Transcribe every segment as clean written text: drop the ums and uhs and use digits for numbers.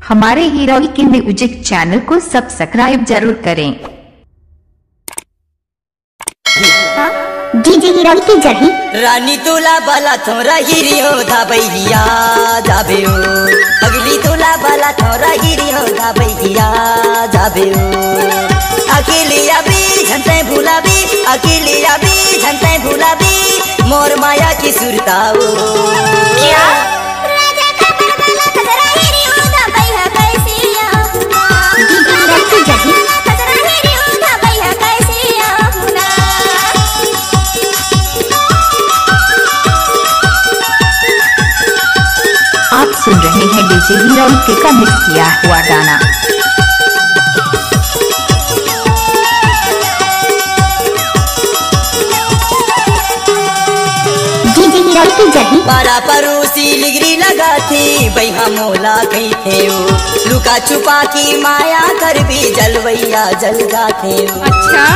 हमारे हीरोइक के music channel को सब्सक्राइब जरूर करें। डीजे हीरोइक की जड़ी रानी तोला बाला थोड़ा हीरियो धाबैया जाबेओ अगली तोला बाला थोड़ा हीरियो धाबैया जाबेओ अकेले आबी झंटे भुलाबी अकेले आबी झंटे भुलाबी मोर माया की सुरताओ क्या आप सुन रहे हैं डीजे हीरोइक का मिक्स किया हुआ गाना। डीजे हीरोइक की जड़ी पारा परोसी लिगरी लगा थी बैहा मोला कही थे लुका छुपा की माया कर भी जलवैया जल जाते। अच्छा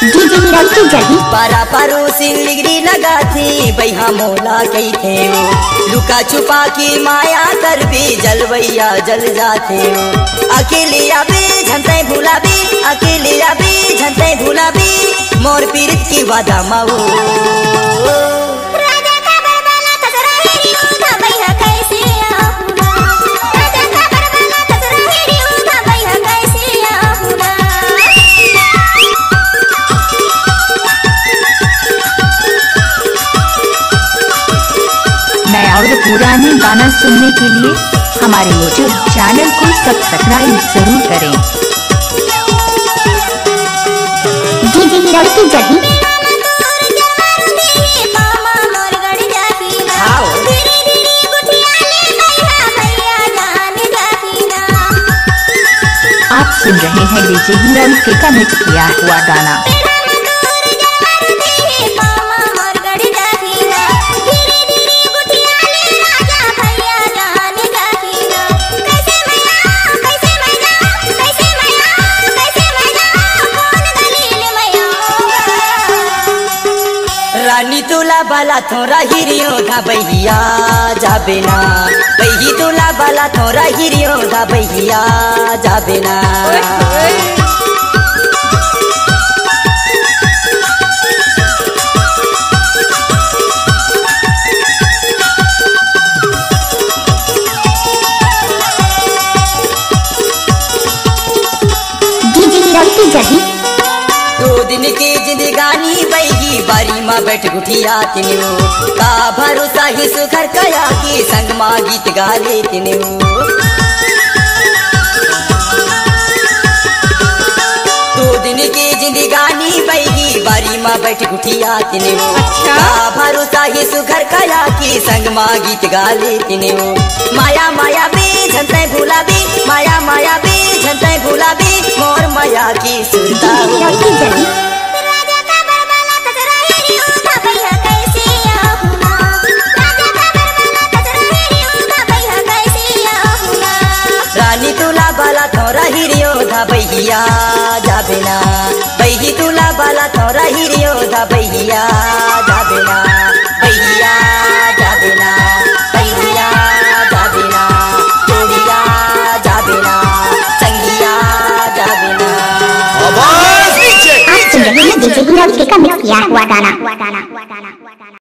डीजे हीरोइक की जड़ी पारा परोसी लिगरी लगा थी बैहा मोला कही थे लुका छुपा की माया कर भी जलवैया जल जाते। अकेले आबी झंटे भुलाबी अकेले आबी झंटे भुलाबी मोर पीरित की वादा माओ नया और पुराने गाना सुनने के लिए हमारे YouTube चैनल को सब्सक्राइब जरूर करें। डीजे हीरोइक की जड़ी आप सुन रहे हैं डीजे हीरोइक का मिक्स किया हुआ गाना। रानी तोला बाला थोड़ा हीरियो धाबैया जाबे ना बही तोला बाला थोड़ा हीरियो धाबैया जाबे ना। डीजे हीरोइक की जड़ी 2 दिन की जिंदगानी बैगी बारी माँ बैठ गुठिया तिन्यू का भरोसा ही सुखर कया की संग माँ गीत गाले तिन्यू। 2 दिन की जिंदगानी बैगी बारी माँ बैठ गुठिया तिन्यू का भरोसा ही सुखर कया की संग माँ गीत गाले तिन्यू। माया माया भी झंटे भुलाबी माया माया भी झंटे भुलाबी मोर माया की सुरता हीरोइक की जड़ी रानी तुला बाला थोड़ा हीरियो धाबैया जाबे ना बही तुला बाला थोड़ा हीरियो धाबैया जाबे ना भैया जाबे ना भैया जाबे ना जोड़िया जाबे ना संगिया जाबे ना। आप सुन रहे हैं डीजे हीरोइक का मिक्स किया हुआ गाना।